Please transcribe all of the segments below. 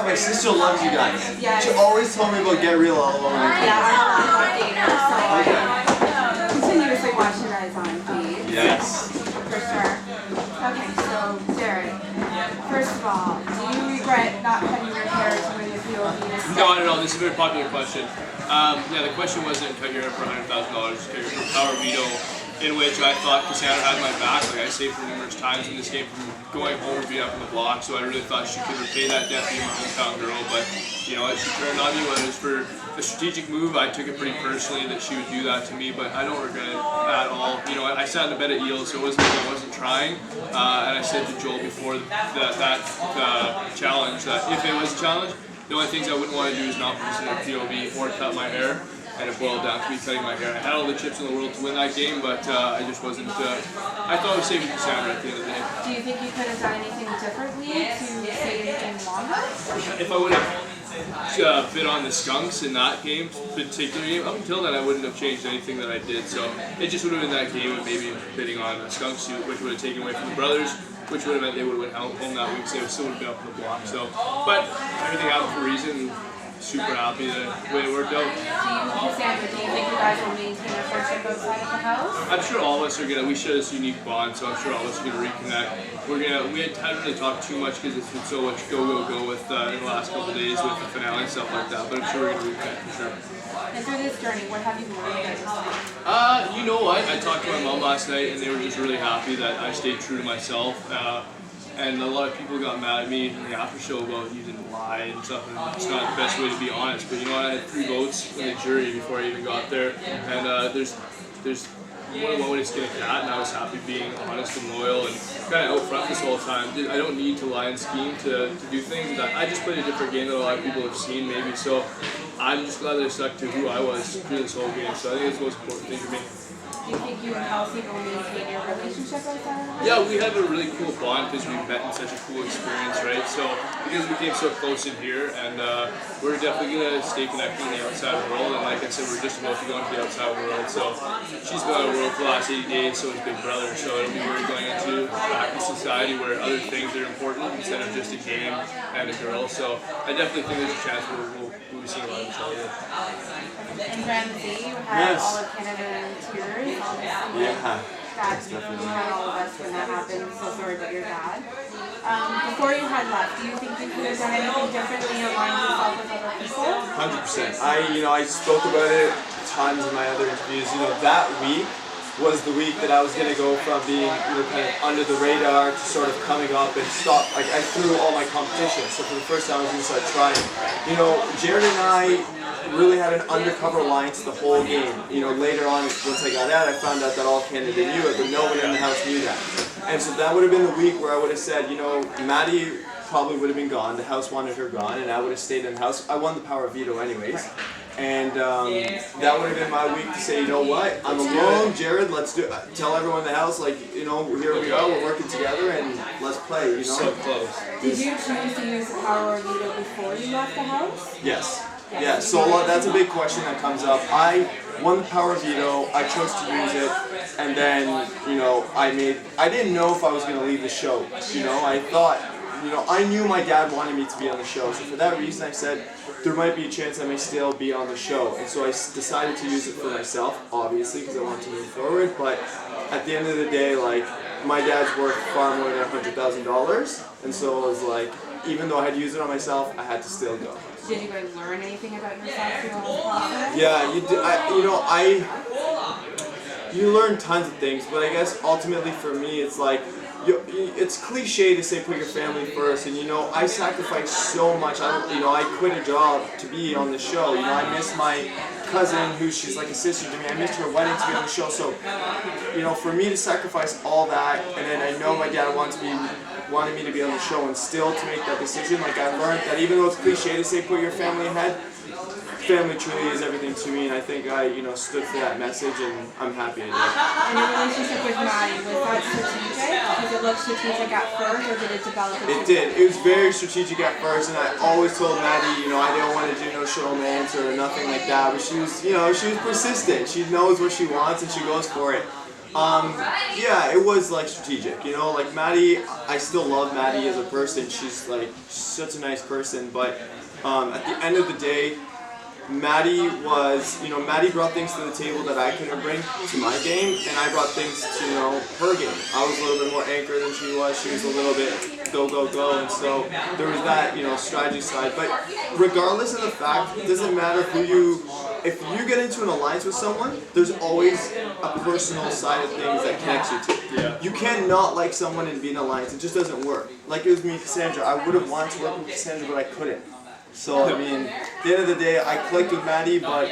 Yeah, my sister loves you guys. Yes. She always told me about Get Real all over. Yeah, I'm a gamer, so I continuously watch you guys on feed. Yes. For sure. Okay, so Jared, first of all, do you regret not cutting your hair to win the POV? No, not at all. This is a very popular question. Yeah, the question wasn't cut your hair for $100,000, cut your hair for Power Veto, in which I thought Cassandra had my back. Like I saved her numerous times in this game from going home and being up in the block, so I really thought she could repay that debt being my hometown girl. But you know, she turned on me. Whether it was for a strategic move, I took it pretty personally that she would do that to me, but I don't regret it at all. You know, I sat in the bed at Yale, so it wasn't like I wasn't trying. And I said to Joel before that challenge that if it was a challenge, the only things I wouldn't want to do is not participate in a POV or cut my hair. And it boiled down to me cutting my hair. I had all the chips in the world to win that game, but I just wasn't. I thought I was saving Cassandra at the end of the day. Do you think you could have done anything differently to save anything longer? If I would have bid on the skunks in that game, particular game, up until then I wouldn't have changed anything that I did. So it just would have been that game and maybe bidding on a skunk suit, which would have taken away from the brothers, which would have meant they would have went home that week, so they still would have been up in the block. So, but everything happened for a reason. Super happy the way it worked out. Cassandra, do you think you guys will maintain a friendship outside of the house? I'm sure all of us are gonna. We share this unique bond, so I'm sure all of us are gonna reconnect. We haven't really talked too much because it's been so much go with in the last couple of days with the finale and stuff like that. But I'm sure we're gonna reconnect for sure. And through this journey, what have you learned about yourself? You know what? I talked to my mom last night, and they were just really happy that I stayed true to myself. And a lot of people got mad at me in the after show about you didn't lie and stuff, and it's not the best way to be honest. But you know what? I had 3 votes in the jury before I even got there, and there's one way to skin a cat, and I was happy being honest and loyal and kind of out front this whole time. I don't need to lie and scheme to do things. I just played a different game that a lot of people have seen maybe, so I'm just glad that I stuck to who I was through this whole game. So I think it's the most important thing for me. Do you think you and Kelsey will maintain your relationship outside of the house? Yeah, we have a really cool bond because we met in such a cool experience, right? So because we came so close in here, and we're definitely gonna stay connected in the outside world. And like I said, we're just about to go into the outside world. So she's been out of the world for the last 80 days, so is Big Brother. So it'll be weird going into back in society where other things are important instead of just a game and a girl. So I definitely think there's a chance we'll be seeing a lot of each other. And Ramsey, you had all of Canada in tears. Yeah. That's definitely had all of us when that happened. So sorry about your dad. Before you had left, do you think you could have done anything differently or aligned yourself with other people? 100%. I spoke about it tons in my other interviews. That week was the week that I was going to go from being kind of under the radar to sort of coming up and stop. Like I threw all my competition. So for the first time I was going to start trying. Jared and I really had an undercover alliance the whole game. Later on, once I got out, I found out that all Canada knew it, but no one in the house knew that. And so that would have been the week where I would have said, Maddie probably would have been gone, the house wanted her gone, and I would have stayed in the house. I won the Power Veto anyways. And that would have been my week to say, you know what, I'm alone, Jared, let's do it. Tell everyone in the house, like, here we are, we're working together, and let's play, So close. Did you choose to use the Power Veto before you left the house? Yes. Yeah, so that's a big question that comes up. I won the Power Veto, I chose to use it, and then, I didn't know if I was going to leave the show. I thought, I knew my dad wanted me to be on the show, so for that reason I said, there might be a chance I may still be on the show. And so I decided to use it for myself, obviously, because I want to move forward, but at the end of the day, like, my dad's worth far more than $100,000, and so it was like, even though I had used it on myself, I had to still go. Did you guys learn anything about yourself through the whole process? Yeah, you did. You learn tons of things, but I guess ultimately for me, it's like, it's cliche to say put your family first, and I sacrificed so much. I quit a job to be on the show. I miss my cousin, she's like a sister to me. I missed her wedding to be on the show. So, for me to sacrifice all that, and then I know my dad wanted me to be on the show, and still to make that decision, like I learned that even though it's cliche to say put your family ahead, family truly is everything to me, and I think I, stood for that message, and I'm happy I did. And your relationship with Maddie, was that strategic? Did it look strategic at first, or did it develop? It did. It was very strategic at first, and I always told Maddie, I didn't want to do no showmance or nothing like that, but she was, she was persistent. She knows what she wants, and she goes for it. Yeah, it was like strategic, you know, like Maddie, I still love Maddie as a person. She's like such a nice person, but at the end of the day, Maddie brought things to the table that I couldn't bring to my game, and I brought things to, her game. I was a little bit more anchored than she was. She was a little bit go, go, go, and so there was that, strategy side. But regardless of the fact, it doesn't matter if you get into an alliance with someone, there's always a personal side of things that connects you to. Yeah. You can't not like someone and be in an alliance. It just doesn't work. Like it was me and Cassandra. I would have wanted to work with Cassandra, but I couldn't. So, I mean, at the end of the day, I clicked with Maddie, but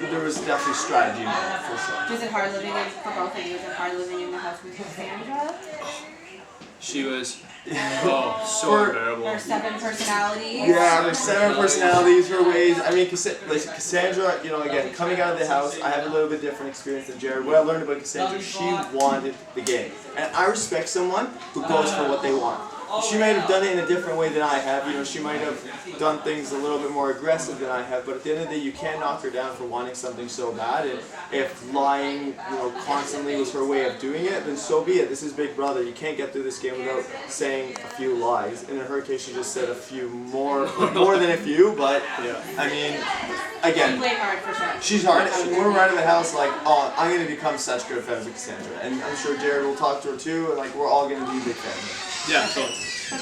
there was definitely strategy involved, for sure. Was it hard living for both of you? Was it hard living in the house with Cassandra? She was, so unbearable. Her 7 personalities? Yeah, her 7 personalities, her ways. I mean, Cassandra, again, coming out of the house, I have a little bit different experience than Jared. What I learned about Cassandra, she wanted the game. And I respect someone who goes for what they want. She might have done it in a different way than I have. She might have done things a little bit more aggressive than I have. But at the end of the day, you can't knock her down for wanting something so bad. And if lying, constantly was her way of doing it, then so be it. This is Big Brother. You can't get through this game without saying a few lies. And in her case, she just said a few more than a few. But I mean, again, She played hard for sure. she's hard. We're right in the house like, oh, I'm going to become such good friends with Cassandra. And I'm sure Jared will talk to her too. And we're all going to be big fans. Yeah, totally.